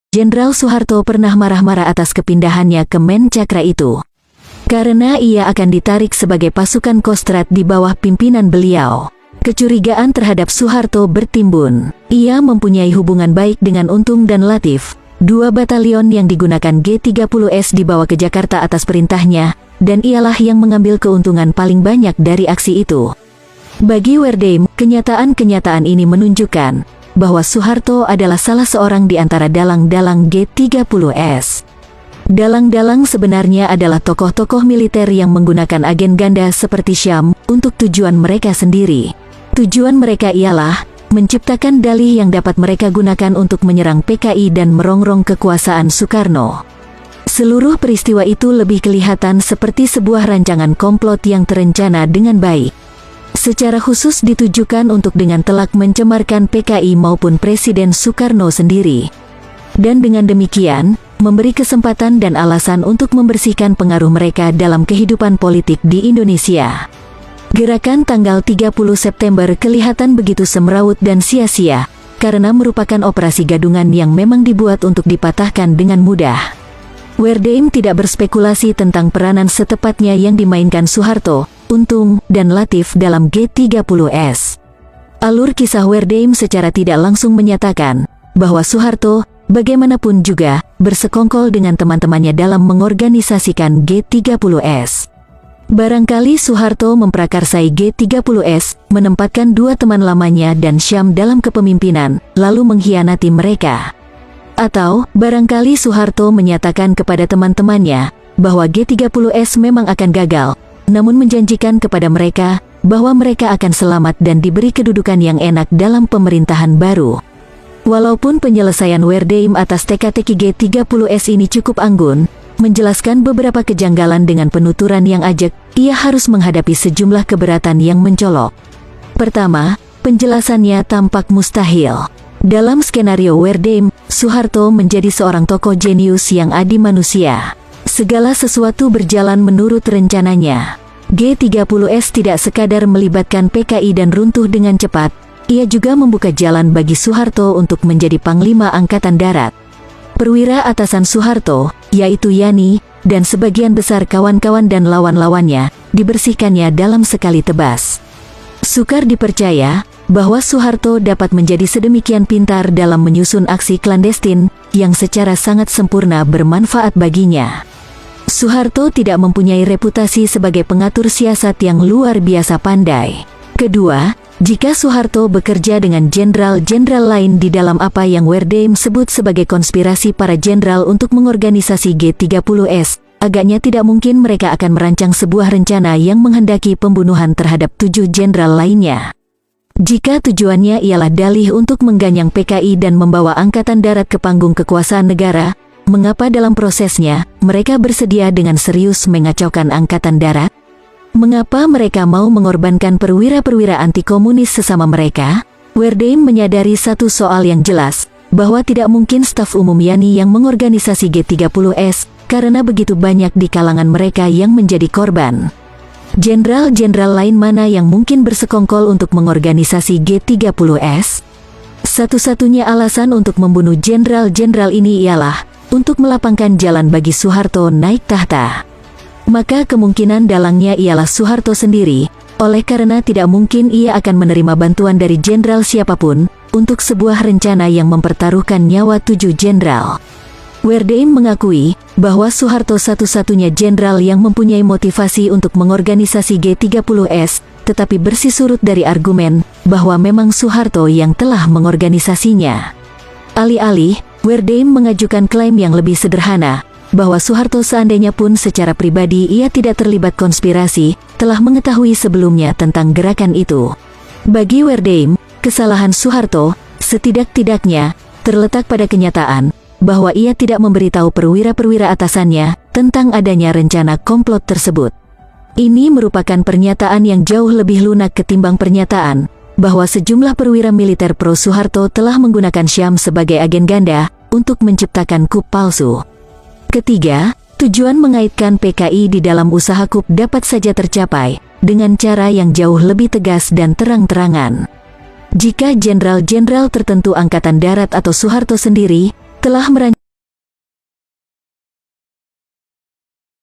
Jenderal Soeharto pernah marah-marah atas kepindahannya ke Mencakra itu. Karena ia akan ditarik sebagai pasukan Kostrad di bawah pimpinan beliau. Kecurigaan terhadap Soeharto bertimbun. Ia mempunyai hubungan baik dengan Untung dan Latif, dua batalion yang digunakan G30S dibawa ke Jakarta atas perintahnya, dan ialah yang mengambil keuntungan paling banyak dari aksi itu. Bagi Werdeim, kenyataan-kenyataan ini menunjukkan bahwa Soeharto adalah salah seorang di antara dalang-dalang G30S. Dalang-dalang sebenarnya adalah tokoh-tokoh militer yang menggunakan agen ganda seperti Syam untuk tujuan mereka sendiri. Tujuan mereka ialah menciptakan dalih yang dapat mereka gunakan untuk menyerang PKI dan merongrong kekuasaan Soekarno. Seluruh peristiwa itu lebih kelihatan seperti sebuah rancangan komplot yang terencana dengan baik. Secara khusus ditujukan untuk dengan telak mencemarkan PKI maupun Presiden Soekarno sendiri. Dan dengan demikian, memberi kesempatan dan alasan untuk membersihkan pengaruh mereka dalam kehidupan politik di Indonesia. Gerakan tanggal 30 September kelihatan begitu semrawut dan sia-sia, karena merupakan operasi gadungan yang memang dibuat untuk dipatahkan dengan mudah. Werdeim tidak berspekulasi tentang peranan setepatnya yang dimainkan Soeharto, Untung, dan Latif dalam G30S. Alur kisah Werdeim secara tidak langsung menyatakan bahwa Soeharto, bagaimanapun juga, bersekongkol dengan teman-temannya dalam mengorganisasikan G30S. Barangkali Soeharto memprakarsai G30S, menempatkan dua teman lamanya dan Syam dalam kepemimpinan, lalu mengkhianati mereka. Atau, barangkali Soeharto menyatakan kepada teman-temannya bahwa G30S memang akan gagal, namun menjanjikan kepada mereka bahwa mereka akan selamat dan diberi kedudukan yang enak dalam pemerintahan baru. Walaupun penyelesaian Werdeim atas teka-teki G30S ini cukup anggun, menjelaskan beberapa kejanggalan dengan penuturan yang ajak, ia harus menghadapi sejumlah keberatan yang mencolok. Pertama, penjelasannya tampak mustahil. Dalam skenario Werdeim, Soeharto menjadi seorang tokoh jenius yang adi manusia. Segala sesuatu berjalan menurut rencananya. G30S tidak sekadar melibatkan PKI dan runtuh dengan cepat, ia juga membuka jalan bagi Soeharto untuk menjadi Panglima Angkatan Darat. Perwira atasan Soeharto, yaitu Yani, dan sebagian besar kawan-kawan dan lawan-lawannya, dibersihkannya dalam sekali tebas. Sukar dipercaya bahwa Soeharto dapat menjadi sedemikian pintar dalam menyusun aksi klandestin yang secara sangat sempurna bermanfaat baginya. Soeharto tidak mempunyai reputasi sebagai pengatur siasat yang luar biasa pandai. Kedua, jika Soeharto bekerja dengan jenderal-jenderal lain di dalam apa yang Werdeim sebut sebagai konspirasi para jenderal untuk mengorganisasi G30S, agaknya tidak mungkin mereka akan merancang sebuah rencana yang menghendaki pembunuhan terhadap 7 jenderal lainnya. Jika tujuannya ialah dalih untuk mengganyang PKI dan membawa Angkatan Darat ke panggung kekuasaan negara, mengapa dalam prosesnya mereka bersedia dengan serius mengacaukan Angkatan Darat? Mengapa mereka mau mengorbankan perwira-perwira anti-komunis sesama mereka? Werdeim menyadari satu soal yang jelas, bahwa tidak mungkin staf umum Yani yang mengorganisasi G30S, karena begitu banyak di kalangan mereka yang menjadi korban. Jenderal-jenderal lain mana yang mungkin bersekongkol untuk mengorganisasi G30S? Satu-satunya alasan untuk membunuh jenderal-jenderal ini ialah untuk melapangkan jalan bagi Soeharto naik tahta. Maka kemungkinan dalangnya ialah Soeharto sendiri, oleh karena tidak mungkin ia akan menerima bantuan dari jenderal siapapun untuk sebuah rencana yang mempertaruhkan nyawa 7 jenderal. Werdeim mengakui bahwa Soeharto satu-satunya jenderal yang mempunyai motivasi untuk mengorganisasi G30S, tetapi bersih surut dari argumen bahwa memang Soeharto yang telah mengorganisasinya. Alih-alih, Werdeim mengajukan klaim yang lebih sederhana, bahwa Soeharto seandainya pun secara pribadi ia tidak terlibat konspirasi, telah mengetahui sebelumnya tentang gerakan itu. Bagi Werdeim, kesalahan Soeharto, setidak-tidaknya, terletak pada kenyataan, bahwa ia tidak memberitahu perwira-perwira atasannya, tentang adanya rencana komplot tersebut. Ini merupakan pernyataan yang jauh lebih lunak ketimbang pernyataan, bahwa sejumlah perwira militer pro-Soeharto telah menggunakan Syam sebagai agen ganda, untuk menciptakan kup palsu. Ketiga, tujuan mengaitkan PKI di dalam usaha kup dapat saja tercapai dengan cara yang jauh lebih tegas dan terang-terangan. Jika jenderal-jenderal tertentu Angkatan Darat atau Soeharto sendiri telah merancang